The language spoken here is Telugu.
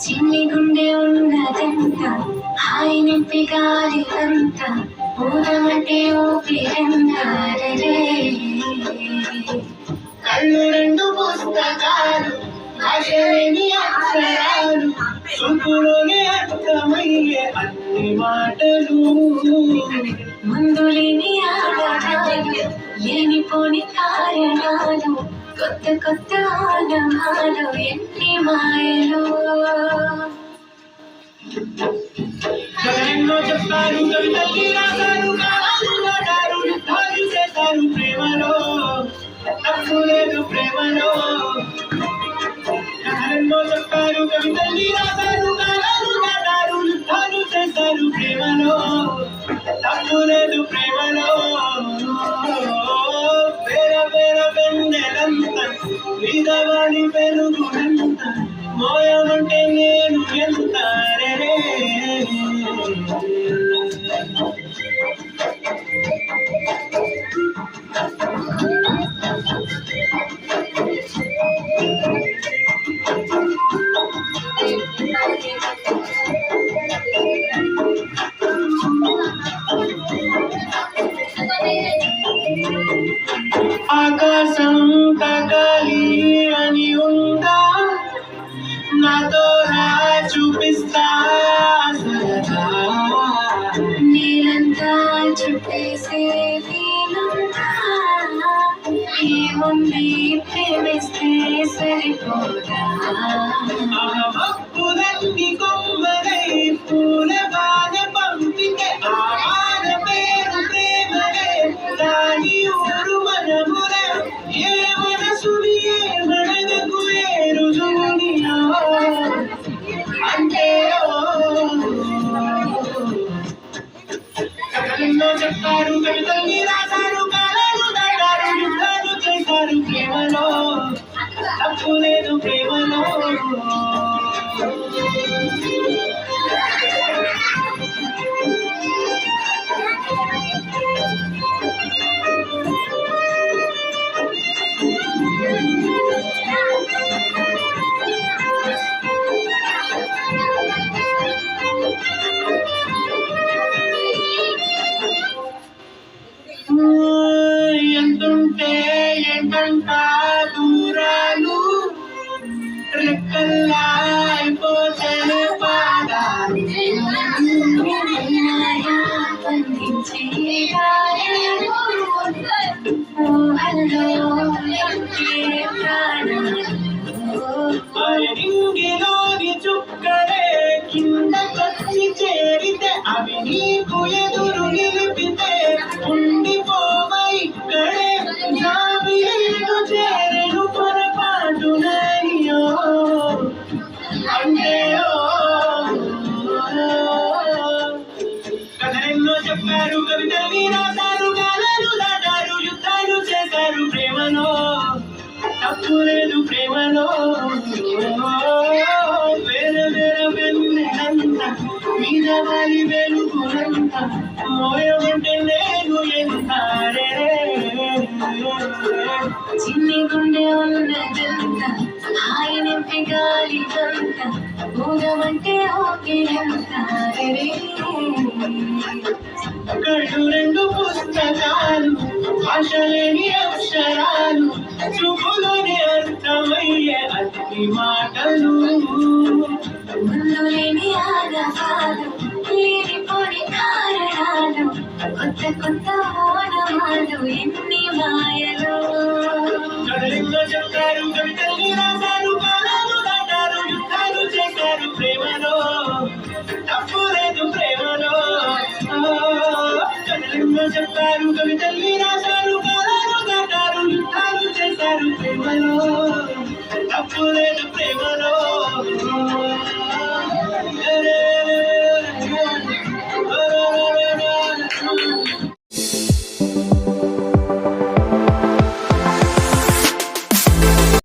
చిన్ని గుండె ఉన్నదంత హాయి నింపి గాలిదంత ఊరమంటే ఊపిరందారే కళ్ళు రెండు పుస్తకాలు భాషలేని అక్షరాలు చూపులోనే అర్థమయ్యే అన్ని మాటలు ముందు లేని ఆధారాలు లేనిపోని కారణాలు కొత్త కొత్త ఆనమాలు ఎన్ని మాయలు ఎన్నో చెప్తారు కవితల్ని రాశారు కాలాలు నాటారు యుద్ధాలు చేశారు ప్రేమలో తప్పు లేదు ప్రేమలో ఎన్నో చెప్తారు కవితల్ని రాశారు కాలాలు నాటారు యుద్ధాలు చేశారు ప్రేమలో తప్పు లేదు ప్రేమలో వేర వేర వెన్నెలంత వీరవాణి వెలుగునంత మోయమంటే నేను ఎంత రే ఆకాశం తగలి అని ఉందా నాతో చూపిస్తా నీలంతా చుట్టేసే ఏముంది ప్రేమిస్తే సరిపోదా పురంగి కొమ్మలై పూల బాధ పంపితే ఆహార పేరు ప్రేమలే దాని ఊరు మనములే ఏ మనసుని ఏ మనకు ఏ రుజువుని అంటే కథల్లో చెప్తారు కవితల్ని రాశారు కాలాలు దాటారు యుద్ధాలు చేశారు ప్రేమలో తప్పు లేదు ప్రేమలో ఎంతుంటే ఏంటంట దూరాలు రెక్కల్లా అయిపోతే పాదాలు ఇంగిలోని చుక్కలే కింద వచ్చి చేరితే అవి నీకు ఎదురు నిలిపితే ఉండిపోవ ఇక్కడే జాబిలీలు చేరెను పొరపాటునయ్యో అంటే కథలెన్నో చెప్పారు కవితల్ని రాశారు కాలాలు దాటారు యుద్ధాలు చేశారు ప్రేమలో తప్పు లేదు ప్రేమలో వేరే వేరే వెన్నెలంత మీద వాలి వెలుగులంత మోయమంటే నేను ఎంత చిన్ని గుండె ఉన్నదంత హాయి నింపి గాలిదంత ఊరమంటే ఊపిరందారే కళ్ళు రెండు పుస్తకాలు భాషలేని అక్షరాలు చూపులోనే అర్థమయ్యే అన్ని మాటలు ముందు లేని ఆనవాలు లేనిపోని కారణాలు కొత్త కొత్త ఓనమాలు ఎన్ని మాయలు కథలెన్నో చెప్తారు కవితల్ని రాశారు కాలాలు దాటారు యుద్ధాలు చేశారు ప్రేమలో తప్పు లేదు ప్రేమలో కథలెన్నో చెప్తారు కవితల్ని రాశారు కాలాలు దాటారు యుద్ధాలు చేశారు ప్రేమలో తప్పు లేదు ప్రేమలో